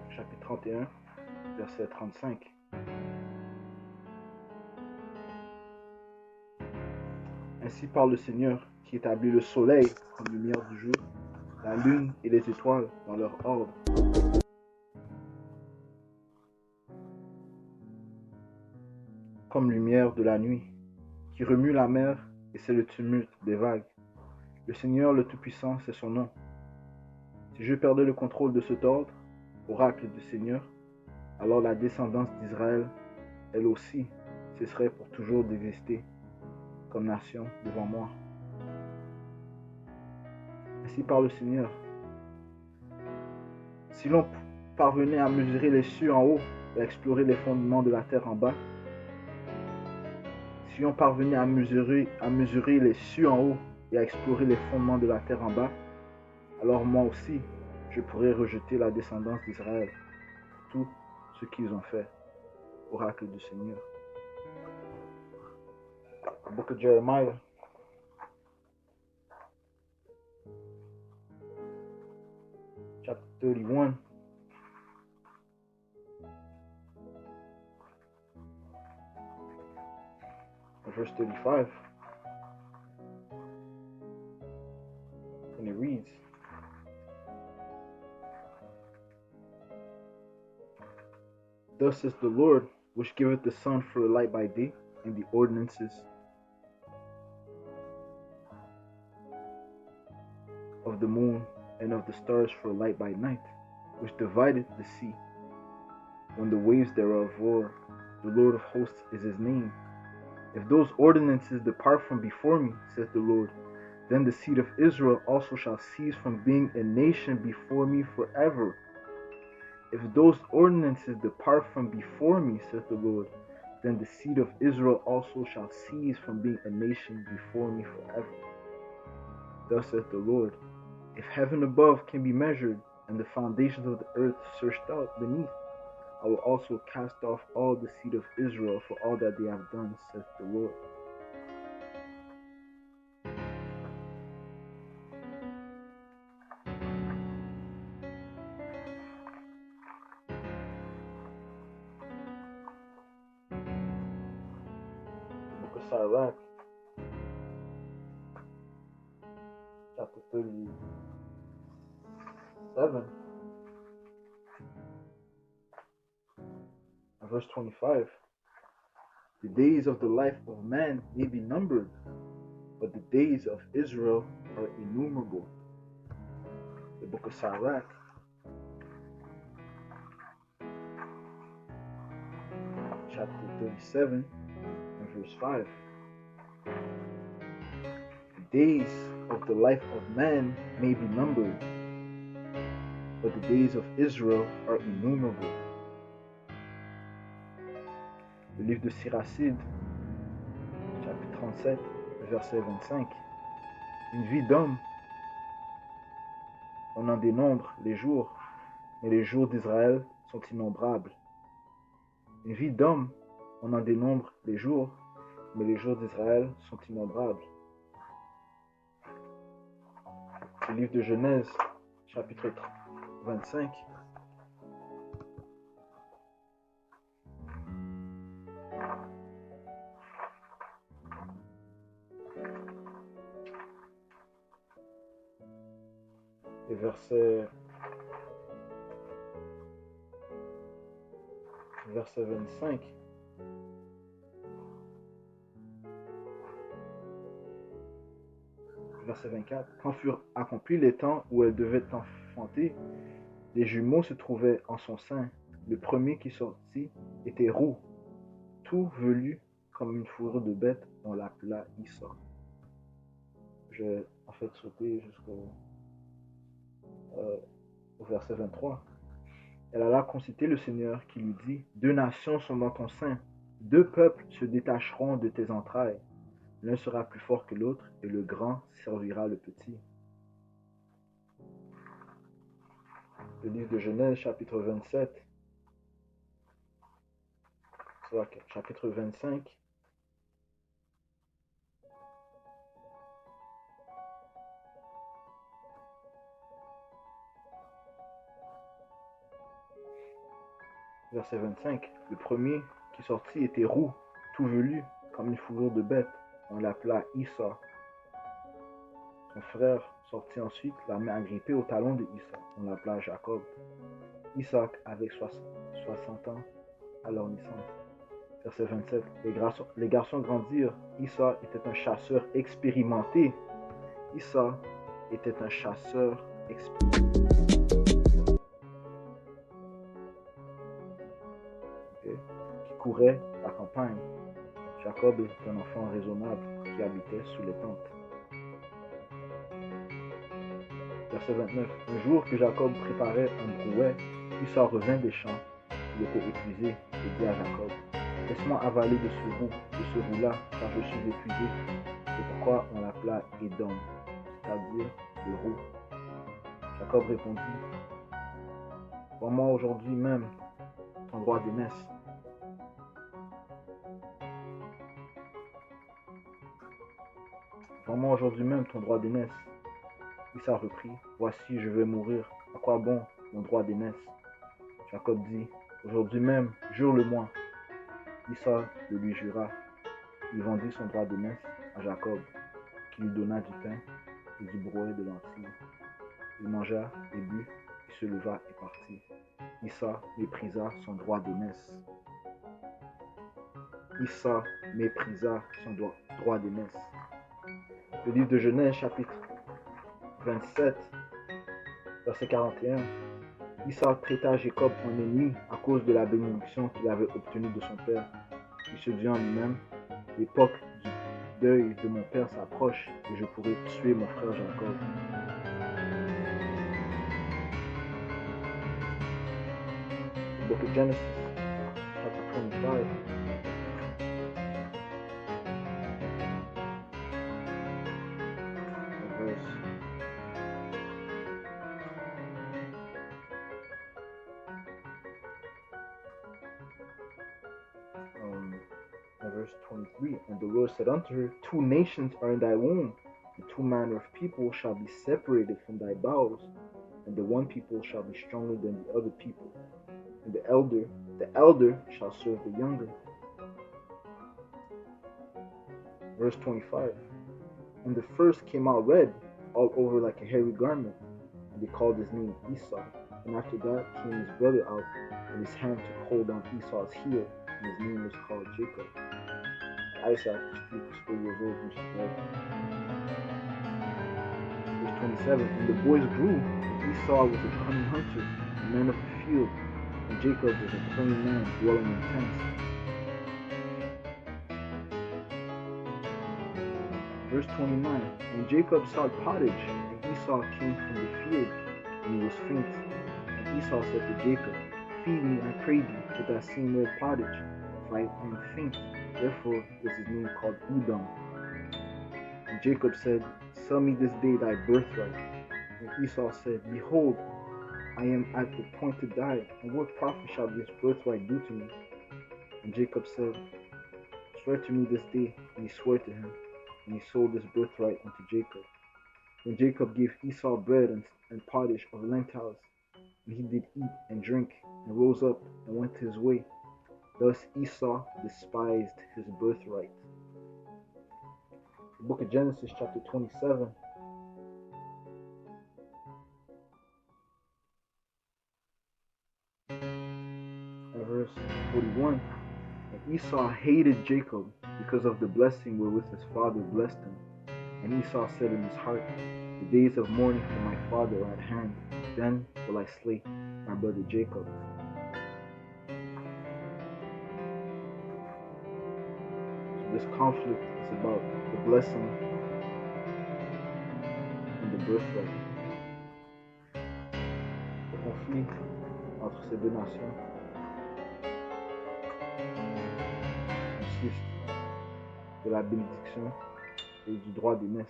chapitre 31, verset 35. Ainsi parle le Seigneur, qui établit le soleil comme lumière du jour, la lune et les étoiles dans leur ordre, comme lumière de la nuit, qui remue la mer et c'est le tumulte des vagues. Le Seigneur le Tout-Puissant, c'est son nom. Si je perdais le contrôle de cet ordre, oracle du Seigneur, alors la descendance d'Israël, elle aussi, cesserait pour toujours d'exister comme nation devant moi. Ainsi parle le Seigneur. Si l'on parvenait à mesurer les cieux en haut et à explorer les fondements de la terre en bas, si on parvenait à mesurer les cieux en haut et à explorer les fondements de la terre en bas, alors moi aussi, je pourrais rejeter la descendance d'Israël pour tout ce qu'ils ont fait. Oracle du Seigneur. The book of Jeremiah, chapter 31. Verse 35. And it reads, Thus says the Lord, which giveth the sun for a light by day, and the ordinances of the moon and of the stars for a light by night, which divideth the sea, when the waves thereof roar. The Lord of hosts is his name. If those ordinances depart from before me, saith the Lord, then the seed of Israel also shall cease from being a nation before me forever. If those ordinances depart from before me, saith the Lord, then the seed of Israel also shall cease from being a nation before me forever. Thus saith the Lord, if heaven above can be measured, and the foundations of the earth searched out beneath, I will also cast off all the seed of Israel for all that they have done, saith the Lord. The book of Sirach, chapter 37, verse 25. The days of the life of man may be numbered, but the days of Israel are innumerable. The book of Sirach, chapter 37, and verse 5. The days of the life of man may be numbered, but the days of Israel are innumerable. Le livre de Siracide, chapitre 37, verset 25. Une vie d'homme, on en dénombre les jours, mais les jours d'Israël sont innombrables. Une vie d'homme, on en dénombre les jours, mais les jours d'Israël sont innombrables. Le livre de Genèse, chapitre 25. Et verset 25. Verset 24. Quand furent accomplis les temps où elle devait enfanter, les jumeaux se trouvaient en son sein. Le premier qui sortit était roux, tout velu comme une fourrure de bête, on l'appela Issa. Je vais en fait sauter jusqu'au verset 23. Elle alla consulter le Seigneur qui lui dit, deux nations sont dans ton sein, deux peuples se détacheront de tes entrailles. L'un sera plus fort que l'autre, et le grand servira le petit. Le livre de Genèse, chapitre 27, chapitre 25, Verset 25. Le premier qui sortit était roux, tout velu, comme une fourrure de bête. On l'appela Issa. Son frère sortit ensuite, la main agrippée au talon de Issa. On l'appela Jacob. Isaac avait 60 ans à leur naissance. Verset 27. Les garçons grandirent. Issa était un chasseur expérimenté. Issa était un chasseur qui courait la campagne. Jacob était un enfant raisonnable qui habitait sous les tentes. Verset 29. Un jour que Jacob préparait un brouet, Issa revint des champs. Il était épuisé et dit à Jacob, laisse-moi avaler de ce roux-là, car je suis épuisé. C'est pourquoi on l'appela Édom, c'est-à-dire le roux. Jacob répondit, vois-moi aujourd'hui même ton droit d'aînesse. Vois-moi aujourd'hui même ton droit d'aînesse. Issa reprit, voici, je vais mourir. À quoi bon mon droit d'aînesse? Jacob dit, aujourd'hui même, jure-le-moi. Issa le lui jura. Il vendit son droit d'aînesse à Jacob, qui lui donna du pain et du brouet de lentilles. Il mangea et but, il se leva et partit. Issa méprisa son droit d'aînesse. Issa méprisa son droit d'aînesse. Le livre de Genèse, chapitre 27, verset 41. Issa traita Jacob en ennemi à cause de la bénédiction qu'il avait obtenue de son père. Il se dit en lui-même, l'époque du deuil de mon père s'approche et je pourrai tuer mon frère Jacob. The book of Genesis, chapter 25. Verse 23. And the Lord said unto her, two nations are in thy womb, and two manner of people shall be separated from thy bowels, and the one people shall be stronger than the other people, and the elder shall serve the younger. Verse 25. And the first came out red, all over like a hairy garment, and they called his name Esau. And after that came his brother out, and his hand took hold on Esau's heel, and his name was called Jacob. Isaac was 4 years old when she died. Verse 27. And the boys grew, and Esau was a cunning hunter, a man of the field, and Jacob was a plain man dwelling in tents. Verse 29. And Jacob saw pottage, and Esau came from the field, and he was faint. And Esau said to Jacob, feed me, I pray thee, with that same red pottage, for I am faint. Therefore is his name called Edom. And Jacob said, sell me this day thy birthright. And Esau said, behold, I am at the point to die, and what profit shall this birthright do to me? And Jacob said, swear to me this day. And he swore to him, and he sold his birthright unto Jacob. Then Jacob gave Esau bread and pottage of lentils, and he did eat and drink, and rose up and went his way. Thus Esau despised his birthright. The book of Genesis, chapter 27. And verse 41. And Esau hated Jacob because of the blessing wherewith his father blessed him. And Esau said in his heart, the days of mourning for my father are at hand. Then will I slay my brother Jacob. This conflict is about the blessing and the birthright. Le conflit entre ces deux nations consiste de la bénédiction et du droit d'aînesse.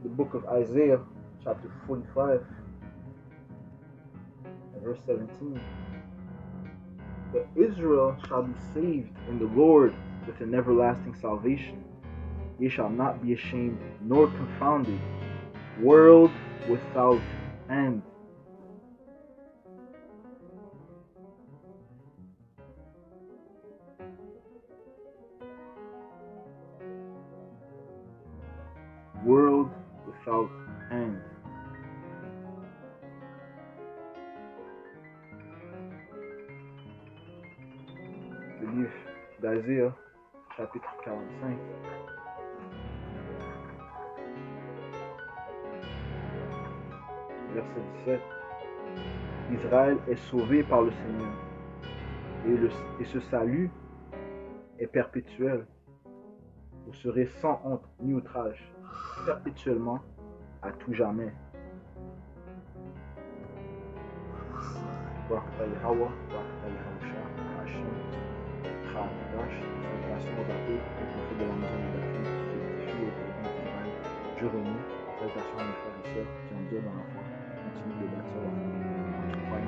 The book of Isaiah, chapter 45, and verse 17. But Israel shall be saved in the Lord with an everlasting salvation. Ye shall not be ashamed nor confounded, world without end. World without end. Le livre d'Isaiah, chapitre 45. Verset 17. Israël est sauvé par le Seigneur, et ce salut est perpétuel. Vous serez sans honte ni outrage, perpétuellement, à tout jamais. Barakata Yahweh, Barakata Yahusha, Hachem, Khadash, salutations aux apôtres, aux prophètes de la maison de David, aux édifiés, aux provinces divines, Jérémie, salutations à mes frères et sœurs qui endurent dans la foi, continuent de bâtir leur foi.